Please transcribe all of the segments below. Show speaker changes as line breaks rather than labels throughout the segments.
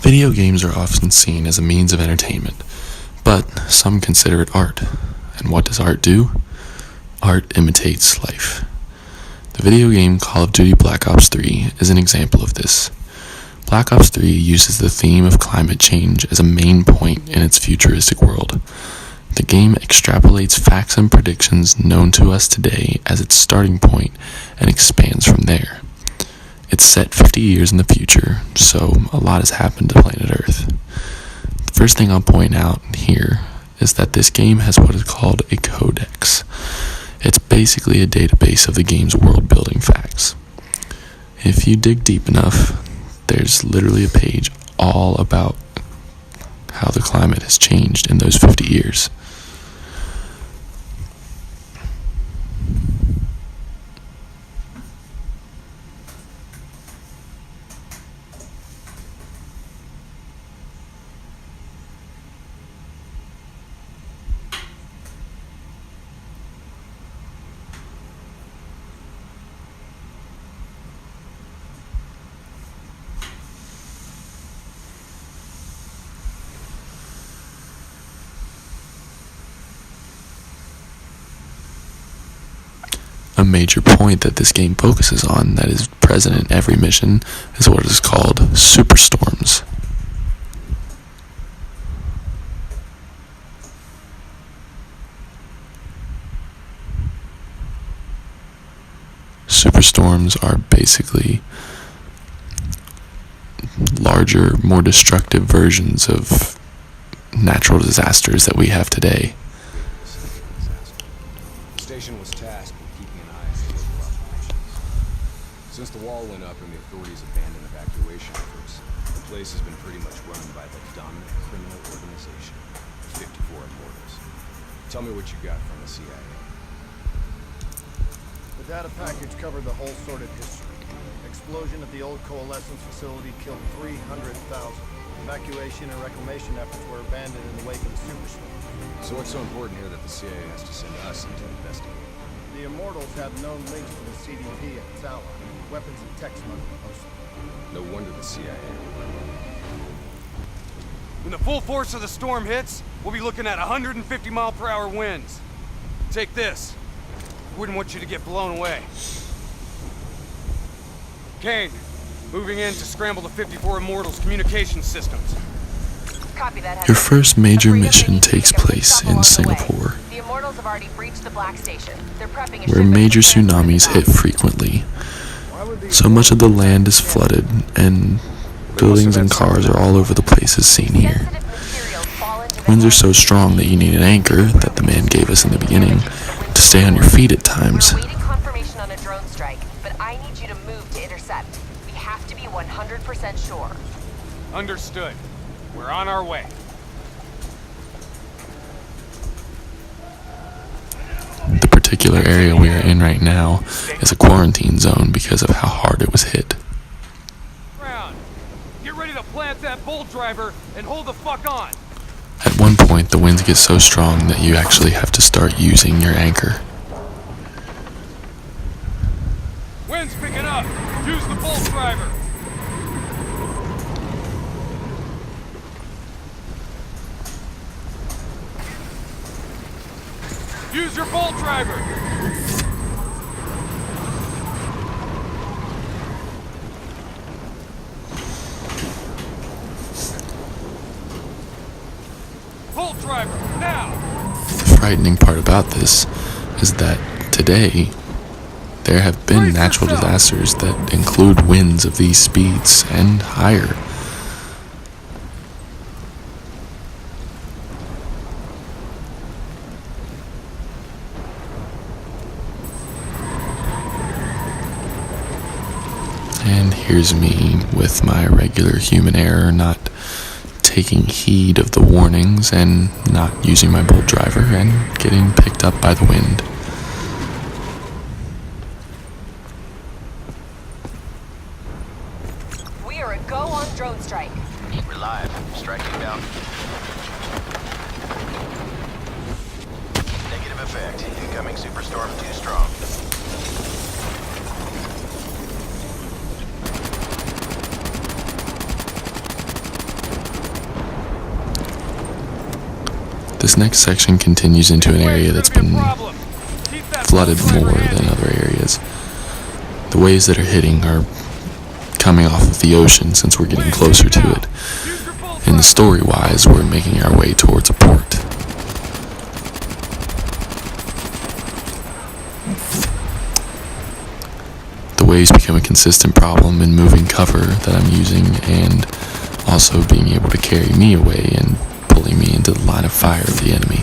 Video games are often seen as a means of entertainment, but some consider it art. And what does art do? Art imitates life. The video game Call of Duty Black Ops 3 is an example of this. Black Ops 3 uses the theme of climate change as a main point in its futuristic world. The game extrapolates facts and predictions known to us today as its starting point and expands from there. It's set 50 years in the future, so a lot has happened to planet Earth. The first thing I'll point out here is that this game has what is called a codex. It's basically a database of the game's world-building facts. If you dig deep enough, there's literally a page all about how the climate has changed in those 50 years. A major point that this game focuses on that is present in every mission is what is called superstorms. Superstorms are basically larger, more destructive versions of natural disasters that we have today.
The station was tasked with keeping an eye on local operations. Since the wall went up and the authorities abandoned evacuation efforts, the place has been pretty much run by the dominant criminal organization, the 54 Immortals. Tell me what you got from the CIA.
The data package covered the whole sordid history. Explosion at the old coalescence facility killed 300,000. Evacuation and reclamation efforts were abandoned in the wake of the superstorm.
So what's so important here that the CIA has to send us in to investigate?
The Immortals have known links to the CDP and its allies, weapons and tech smuggling mostly.
No wonder the CIA.
When the full force of the storm hits, we'll be looking at 150-mile-per-hour winds. Take this. Wouldn't want you to get blown away. Kane, moving in to scramble the 54 Immortals' communication systems.
Copy that.
Your first major mission takes place in Singapore,
The Immortals have already breached the Black Station. They're prepping a
where
shipment
major
to transfer
tsunamis
the
hit frequently. So much of the land is flooded, and buildings and cars are all over the place as seen here.
sensitive materials fall into the
Winds are so strong that you need an anchor that the man gave us in the beginning to stay on your feet at times.
We're awaiting confirmation on a drone strike, but I need you to move to intercept. We have to be 100% sure.
Understood. We're on our way.
The particular area we are in right now is a quarantine zone because of how hard it was hit.
Ground. Get ready to plant that bolt driver and hold the fuck on.
At one point, the winds get so strong that you actually have to start using your anchor.
Wind's picking up. Use the bolt driver. Use your bolt driver. Bolt driver, now!
The frightening part about this is that today, there have been natural disasters that include winds of these speeds and higher. And here's me with my regular human error, not taking heed of the warnings and not using my bolt driver and getting picked up by the wind.
We are a go on drone strike.
We're live. Striking down. Negative effect. Incoming superstorm too strong.
This next section continues into an area that's been flooded more than other areas. The waves that are hitting are coming off of the ocean since we're getting closer to it. And story-wise, we're making our way towards a port. The waves become a consistent problem in moving cover that I'm using and also being able to carry me away and pulling me into the line of fire of the enemy.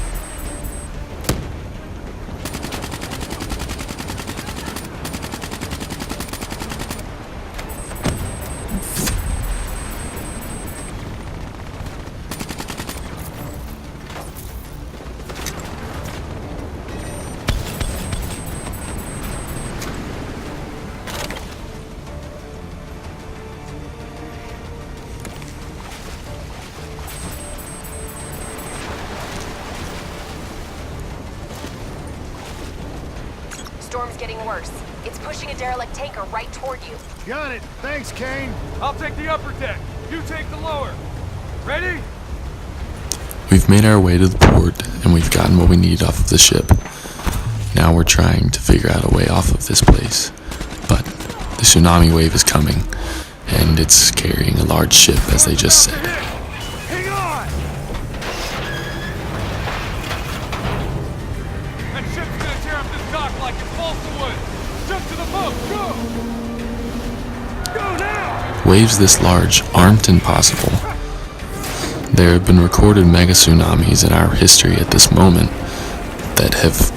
Storm's getting worse. It's pushing a derelict tanker right toward you.
Got it. Thanks, Kane.
I'll take the upper deck. You take the lower. Ready?
We've made our way to the port and we've gotten what we need off of the ship. Now we're trying to figure out a way off of this place. But the tsunami wave is coming and it's carrying a large ship, as they just said.
Hang on! That ship's gonna tear up this dock like it's balsa wood. Jump to the boat, go! Go now!
Waves this large aren't impossible. There have been recorded mega tsunamis in our history at this moment that have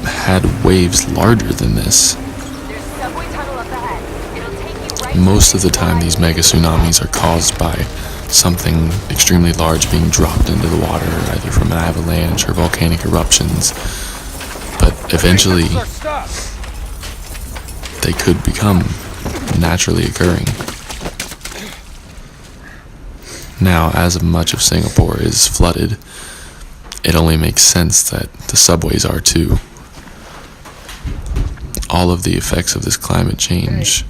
had waves larger than this.
There's a subway tunnel up ahead. It'll take you right
Most of the time these mega tsunamis are caused by something extremely large being dropped into the water, either from an avalanche or volcanic eruptions. But eventually
Stop!
they could become naturally occurring. Now, as much of Singapore is flooded, it only makes sense that the subways are too. All of the effects of this climate change,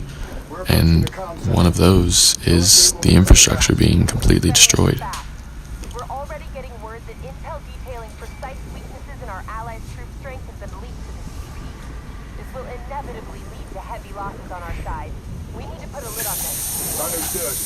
and one of those is the infrastructure being completely destroyed.
We're already getting word that intel detailing precise weaknesses in our allies' troop strength has been leaked to the CP. This will inevitably lead to heavy losses on our side. We need to put a lid on this.
Understood.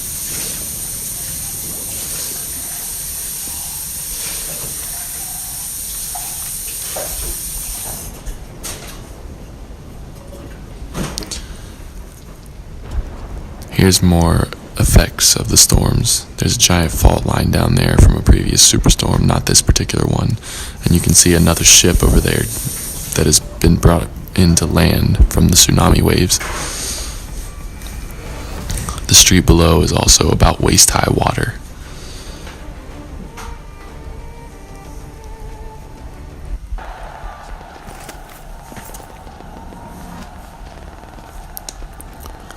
Here's more effects of the storms. There's a giant fault line down there from a previous superstorm, not this particular one. And you can see another ship over there that has been brought into land from the tsunami waves. The street below is also about waist-high water.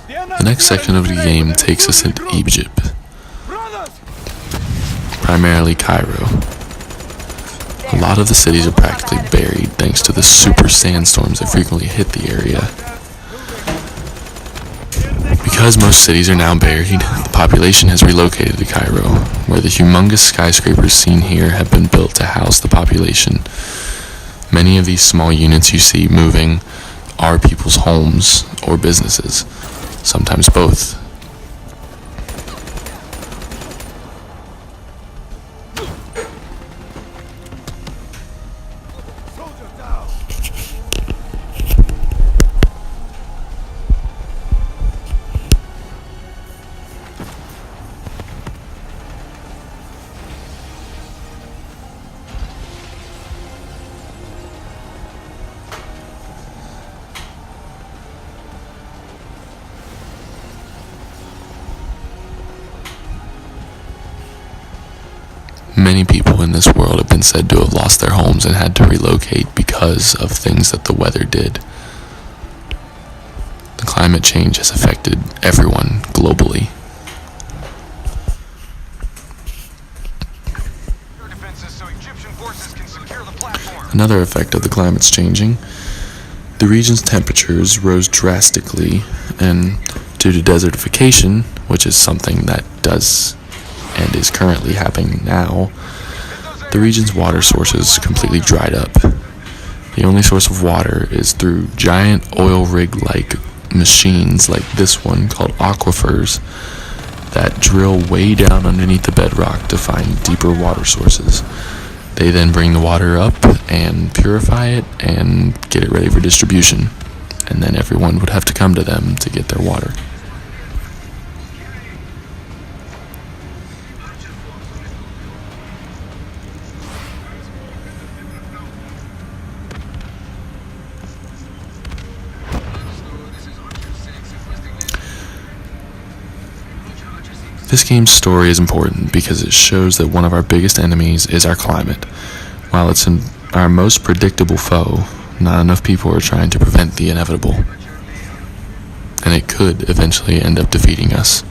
The next section of the game takes us into Egypt, primarily Cairo. A lot of the cities are practically buried thanks to the super sandstorms that frequently hit the area. Because most cities are now buried, the population has relocated to Cairo, where the humongous skyscrapers seen here have been built to house the population. Many of these small units you see moving are people's homes or businesses. Sometimes both. Many people in this world have been said to have lost their homes and had to relocate because of things that the weather did. The climate change has affected everyone globally. Another effect of the climate's changing, the region's temperatures rose drastically, and due to desertification, which is something that does and is currently happening now, the region's water sources completely dried up. The only source of water is through giant oil rig-like machines like this one called aquifers that drill way down underneath the bedrock to find deeper water sources. They then bring the water up and purify it and get it ready for distribution, and then everyone would have to come to them to get their water. This game's story is important because it shows that one of our biggest enemies is our climate. While it's our most predictable foe, not enough people are trying to prevent the inevitable. And it could eventually end up defeating us.